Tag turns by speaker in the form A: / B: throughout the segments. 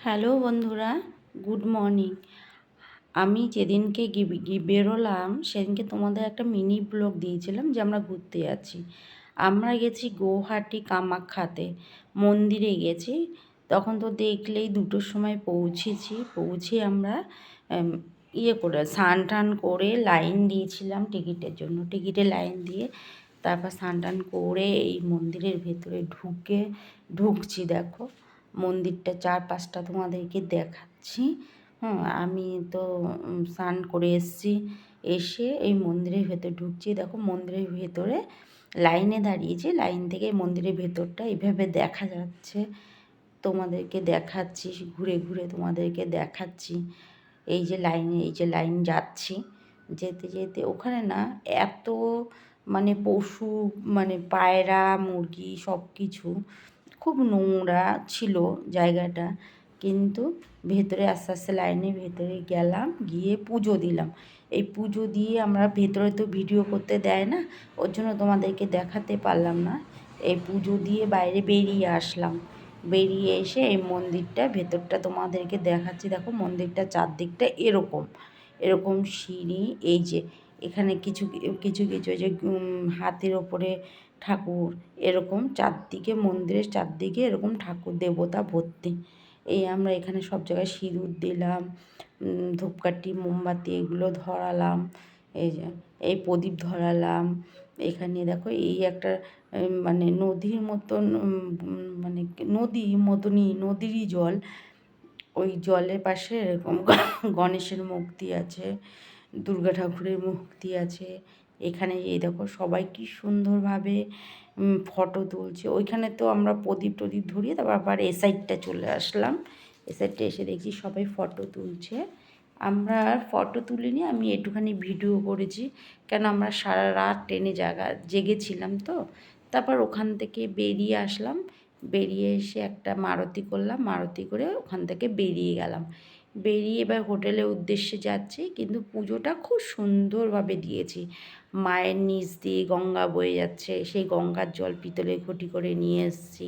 A: Hello বন্ধুরা, good morning. আমি যেদিনকে বেরোলাম সেদিনকে তোমাদের একটা মিনি ব্লগ দিয়েছিলাম যে আমরা ঘুরতে যাচ্ছি। আমরা গেছি গৌহাটি কামাখ্যাতে, মন্দিরে গেছি। তখন তো দেখলেই 2টোর সময় পৌঁছে আমরা স্নান টান করে লাইন দিয়েছিলাম টিকিটের জন্য। টিকিটে লাইন দিয়ে তারপর স্নান টান করে এই মন্দিরের ভেতরে ঢুকছি। দেখো মন্দিরটা চারপাশটা তোমাদেরকে দেখাচ্ছি। আমি তো স্নান করে এসে এই মন্দিরের ভেতর ঢুকছি। দেখো মন্দিরের ভেতরে লাইনে দাঁড়িয়েছি, লাইন থেকে মন্দিরের ভেতরটা এইভাবে দেখা যাচ্ছে। তোমাদেরকে দেখাচ্ছি, ঘুরে ঘুরে তোমাদেরকে দেখাচ্ছি। এই যে লাইন যাচ্ছি, যেতে যেতে ওখানে না এত পশু, পায়রা মুরগি সব কিছু, খুব নোংরা ছিল জায়গাটা। কিন্তু ভেতরে আস্তে আস্তে লাইনের ভেতরে গেলাম, গিয়ে পুজো দিলাম। এই পুজো দিয়ে আমরা ভেতরে তো ভিডিও করতে দেয় না, ওর জন্য তোমাদেরকে দেখাতে পারলাম না। এই পুজো দিয়ে বাইরে বেরিয়ে আসলাম। বেরিয়ে এসে এই মন্দিরটা ভেতরটা তোমাদেরকে দেখাচ্ছি। দেখো মন্দিরটা চারদিকটা এরকম এরকম সিঁড়ি। এই যে এখানে কিছু কিছু কিছু যে হাতের ওপরে ঠাকুর, এরকম চারদিকে মন্দিরের চারদিকে এরকম ঠাকুর দেবতা ভর্তি। এই আমরা এখানে সব জায়গায় সিঁদুর দিলাম, ধূপকাঠি মোমবাতি এগুলো ধরালাম। এই যে এই প্রদীপ ধরালাম। এখানে দেখো এই একটা নদীর মতন, নদীর মতনই, নদীরই জল। ওই জলের পাশে এরকম গণেশের মূর্তি আছে, দুর্গা ঠাকুরের মূর্তি আছে। এখানে এই দেখো সবাই কি সুন্দরভাবে ফটো তুলছে। ওইখানে তো আমরা প্রদীপ টদীপ ধরিয়ে তারপর আবার এ সাইডটা চলে আসলাম। এ সাইডটা এসে দেখছি সবাই ফটো তুলছে। আমরা ফটো তুলিনি, আমি একটুখানি ভিডিও করেছি, কেন আমরা সারা রাত ট্রেনে জেগেছিলাম তো। তারপর ওখান থেকে বেরিয়ে আসলাম। বেরিয়ে এসে একটা মারুতি করলাম, মারুতি করে ওখান থেকে বেরিয়ে গেলাম। বেরিয়ে এবার হোটেলের উদ্দেশ্যে যাচ্ছি। কিন্তু পুজোটা খুব সুন্দরভাবে দিয়েছি। মায়ের নিচ দিয়ে গঙ্গা বয়ে যাচ্ছে, সেই গঙ্গার জল পিতলের ঘটি করে নিয়ে এসেছি।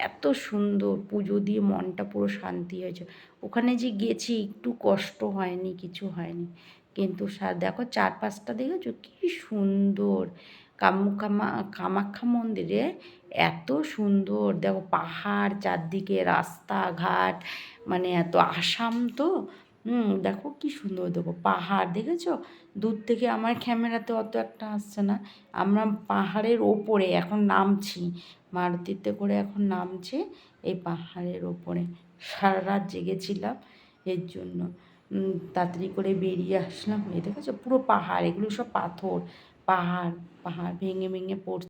A: এত সুন্দর পুজো দিয়ে মনটা পুরো শান্তি হয়েছে। ওখানে যে গেছি একটু কষ্ট হয়নি, কিছু হয়নি। কিন্তু দেখো চারপাশটা দেখেছো কী সুন্দর। কামাখ্যা মন্দিরে এত সুন্দর, দেখো পাহাড় চারদিকে, রাস্তাঘাট, এত আসাম তো। দেখো কি সুন্দর, দেখো পাহাড় দেখেছো দূর থেকে। আমার ক্যামেরাতে অত একটা আসছে না। আমরা পাহাড়ের ওপরে এখন নামছি, মারুতিতে করে এখন নামছি এই পাহাড়ের ওপরে। সারা রাত জেগেছিলাম এর জন্য। তাড়াতাড়ি করে বেরিয়ে আসলাম। এই দেখেছো পুরো পাহাড়, এগুলো সব পাথর, পাহাড় পাহাড় ভেঙে ভেঙে পড়ছে।